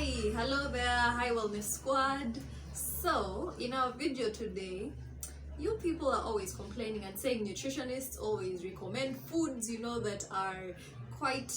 Hello there, hi wellness squad. So in our video today, you people are always complaining and saying nutritionists always recommend foods that are quite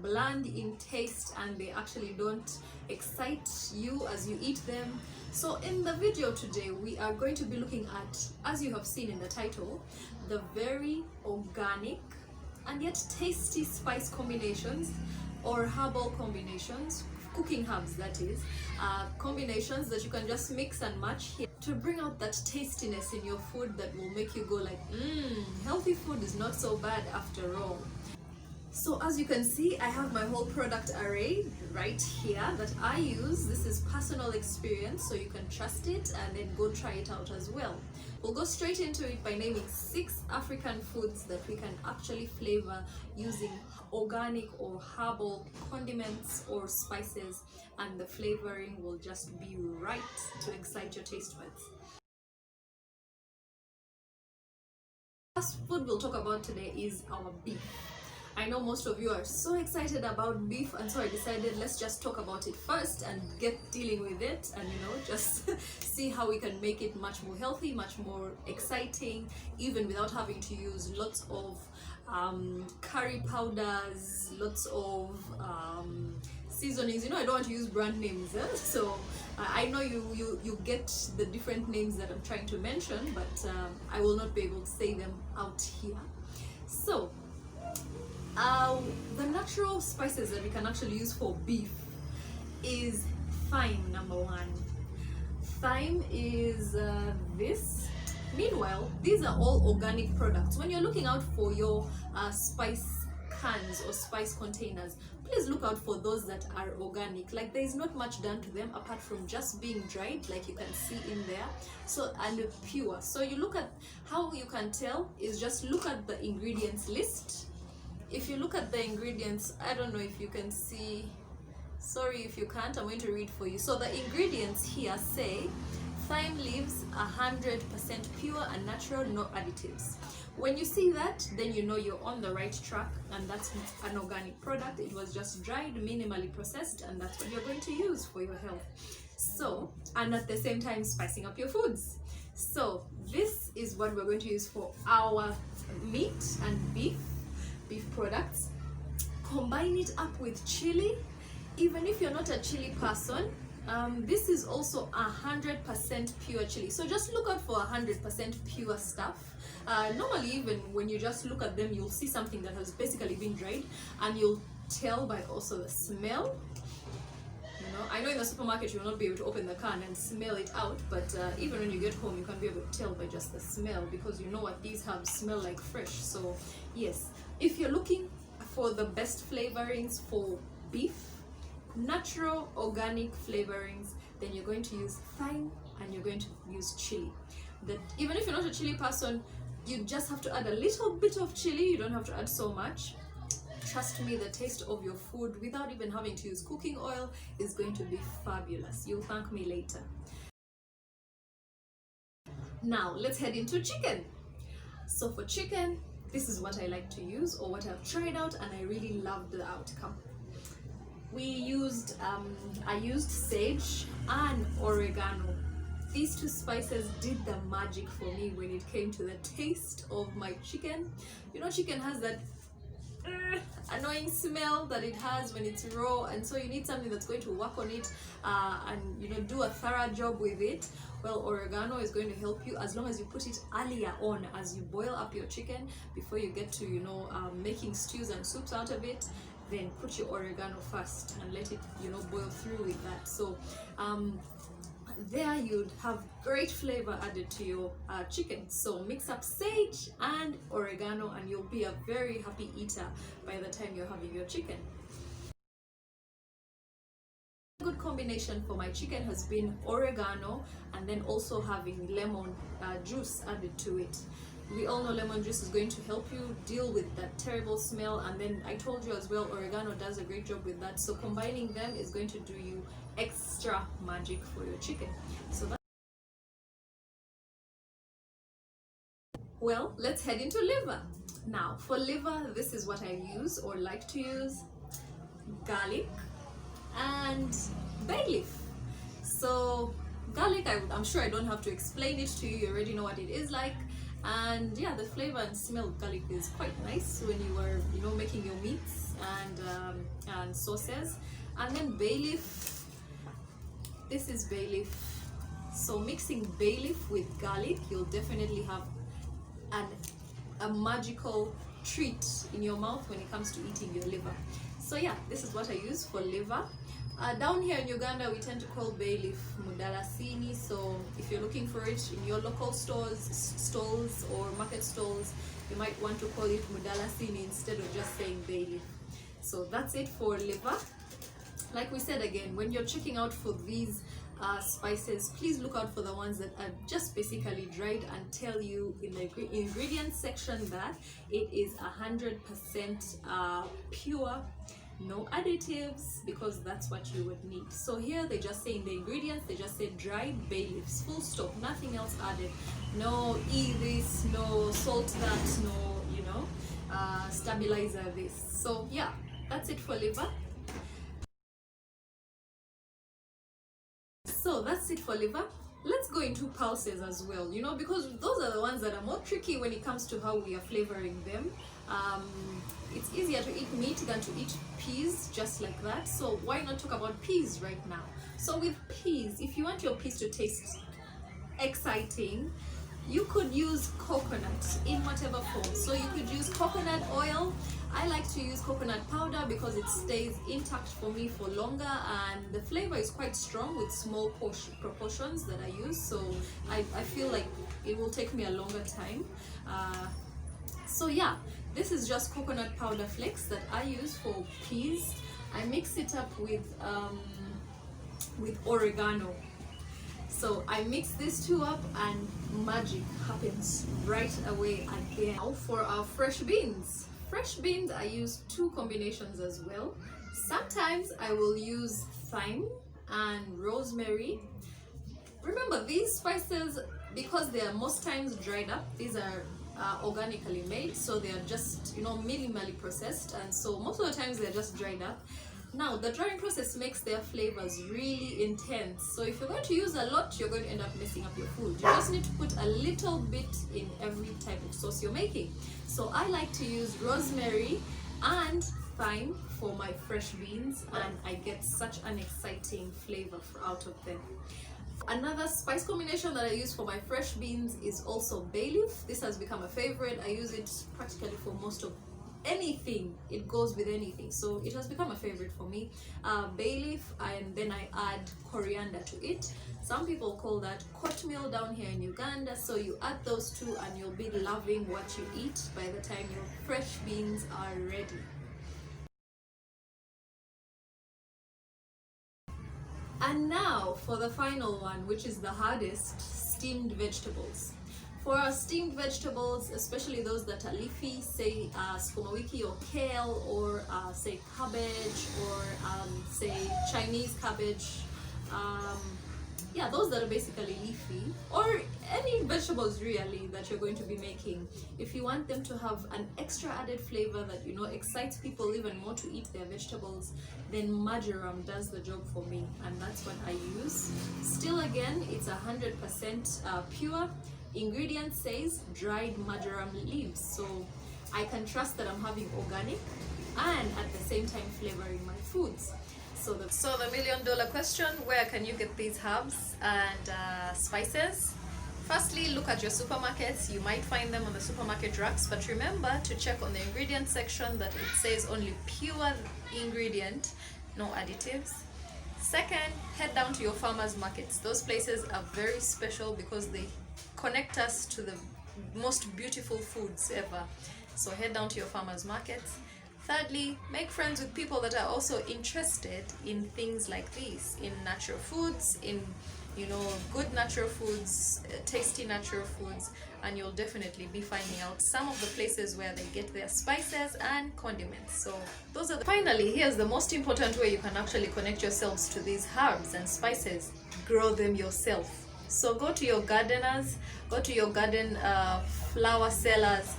bland in taste and they actually don't excite you as you eat them. So in the video today, we are going to be looking at, as you have seen in the title, the very organic and yet tasty spice combinations or herbal combinations, cooking herbs that is, combinations that you can just mix and match here to bring out that tastiness in your food that will make you go like, healthy food is not so bad after all. So as you can see, I have my whole product array right here that I use. This is personal experience, so you can trust it and then go try it out as well. We'll go straight into it by naming 6 African foods that we can actually flavor using organic or herbal condiments or spices, and the flavoring will just be right to excite your taste buds. The first food we'll talk about today is our beef. I know most of you are so excited about beef, and so I decided let's just talk about it first and get dealing with it, and just see how we can make it much more healthy, much more exciting, even without having to use lots of curry powders, lots of seasonings. I don't want to use brand names, so I know you get the different names that I'm trying to mention, but I will not be able to say them out here. So the natural spices that we can actually use for beef is thyme, number 1. Thyme is this. Meanwhile, these are all organic products. When you're looking out for your spice cans or spice containers, please look out for those that are organic. Like, there is not much done to them apart from just being dried, like you can see in there, and pure. So you look at how you can tell is just look at the ingredients list. If you look at the ingredients, I don't know if you can see, sorry if you can't, I'm going to read for you. So the ingredients here say thyme leaves 100% pure and natural, no additives. When you see that, then you know you're on the right track, and that's an organic product. It was just dried, minimally processed, and that's what you're going to use for your health. So, and at the same time spicing up your foods. So this is what we're going to use for our meat and beef products. Combine it up with chili. Even if you're not a chili person, this is also 100% pure chili. So just look out for 100% pure stuff. Normally, even when you just look at them, you'll see something that has basically been dried, and you'll tell by also the smell. I know in the supermarket you will not be able to open the can and smell it out, but even when you get home you can be able to tell by just the smell, because you know what these herbs smell like fresh. So yes, if you're looking for the best flavorings for beef, natural organic flavorings, then you're going to use thyme and you're going to use chili. That even if you're not a chili person, you just have to add a little bit of chili. You don't have to add so much. Trust me, the taste of your food without even having to use cooking oil is going to be fabulous. You'll thank me later. Now let's head into chicken. So for chicken, this is what I like to use, or what I've tried out and I really loved the outcome. I used sage and oregano. These 2 spices did the magic for me when it came to the taste of my chicken. Chicken has that annoying smell that it has when it's raw, and so you need something that's going to work on it and do a thorough job with it. Well, oregano is going to help you as long as you put it earlier on, as you boil up your chicken before you get to making stews and soups out of it. Then put your oregano first and let it boil through with that. So there you'd have great flavor added to your chicken. So mix up sage and oregano and you'll be a very happy eater by the time you're having your chicken. A good combination for my chicken has been oregano and then also having lemon juice added to it. We all know lemon juice is going to help you deal with that terrible smell, and then I told you as well, oregano does a great job with that. So combining them is going to do you extra magic for your chicken. So well, let's head into liver. Now for liver, this is what I use or like to use: garlic and bay leaf. So garlic, I'm sure I don't have to explain it to you. You already know what it is like. And yeah, the flavor and smell of garlic is quite nice when you are, you know, making your meats and sauces. And then bay leaf. This is bay leaf. So mixing bay leaf with garlic, you'll definitely have a magical treat in your mouth when it comes to eating your liver. So yeah, this is what I use for liver. Down here in Uganda, we tend to call bay leaf mudalasini. So if you're looking for it in your local stalls or market stalls, you might want to call it mudalasini instead of just saying bay leaf. So that's it for liver. Like we said again, when you're checking out for these spices, please look out for the ones that are just basically dried and tell you in the ingredients section that it is 100% pure, no additives, because that's what you would need. So here they just say in the ingredients, they just say dried bay leaves, full stop, nothing else added. No this, no salt that, no, you know, stabilizer this. So yeah, that's it for liver. So that's it for liver. Let's go into pulses as well, you know, because those are the ones that are more tricky when it comes to how we are flavoring them. It's easier to eat meat than to eat peas just like that. So why not talk about peas right now? So with peas, if you want your peas to taste exciting, you could use coconut in whatever form. So you could use coconut oil. I like to use coconut powder because it stays intact for me for longer, and the flavor is quite strong with small proportions that I use. So I feel like it will take me a longer time. So yeah, this is just coconut powder flakes that I use for peas. I mix it up with oregano. So I mix these two up and magic happens right away again. Now for our fresh beans. Fresh beans, I use two combinations as well. Sometimes I will use thyme and rosemary. Remember, these spices, because they are most times dried up, these are organically made, so they are just, you know, minimally processed, and so most of the times they're just dried up. Now the drying process makes their flavors really intense, so if you're going to use a lot, you're going to end up messing up your food. You just need to put a little bit in every type of sauce you're making. So I like to use rosemary and thyme for my fresh beans, and I get such an exciting flavor out of them. Another spice combination that I use for my fresh beans is also bay leaf. This has become a favorite. I use it practically for most of anything. It goes with anything, so it has become a favorite for me. Bay leaf, and then I add coriander to it. Some people call that cornmeal down here in Uganda. So you add those two and you'll be loving what you eat by the time your fresh beans are ready. And now for the final one, which is the hardest, steamed vegetables. For our steamed vegetables, especially those that are leafy, say sukuma wiki or kale, or say cabbage, or say Chinese cabbage, yeah, those that are basically leafy, or any vegetables really that you're going to be making. If you want them to have an extra added flavor that, you know, excites people even more to eat their vegetables, then marjoram does the job for me, and that's what I use. Still, again, it's 100% pure. Ingredient says dried marjoram leaves, so I can trust that I'm having organic and at the same time flavoring my foods. So the million-dollar question: where can you get these herbs and spices? Firstly, look at your supermarkets. You might find them on the supermarket racks, but remember to check on the ingredient section that it says only pure ingredient, no additives. Second, head down to your farmers markets. Those places are very special because they connect us to the most beautiful foods ever. So head down to your farmers markets. Thirdly, make friends with people that are also interested in things like these, in natural foods, in, you know, good natural foods, tasty natural foods, and you'll definitely be finding out some of the places where they get their spices and condiments. So those are finally, here's the most important way you can actually connect yourselves to these herbs and spices: grow them yourself. So go to your gardeners, go to your garden flower sellers,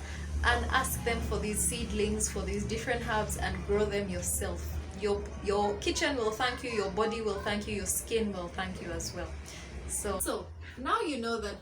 and ask them for these seedlings, for these different herbs, and grow them yourself. your kitchen will thank you, your body will thank you, your skin will thank you as well. So now you know that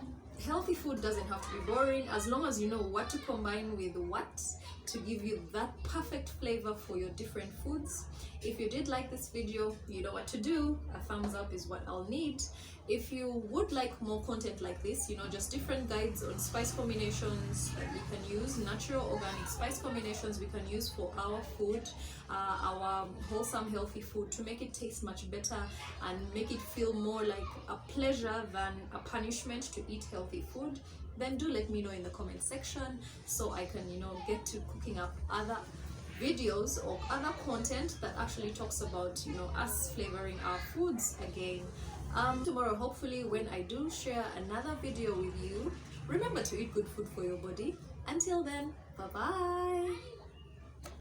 healthy food doesn't have to be boring, as long as you know what to combine with what to give you that perfect flavor for your different foods. If you did like this video, you know what to do. A thumbs up is what I'll need. If you would like more content like this, you know, just different guides on spice combinations that we can use, natural organic spice combinations we can use for our food, our wholesome healthy food, to make it taste much better and make it feel more like a pleasure than a punishment to eat healthy food, then do let me know in the comment section so I can, you know, get to cooking up other videos or other content that actually talks about, you know, us flavoring our foods again. Tomorrow, hopefully, when I do share another video with you, remember to eat good food for your body. Until then, bye bye.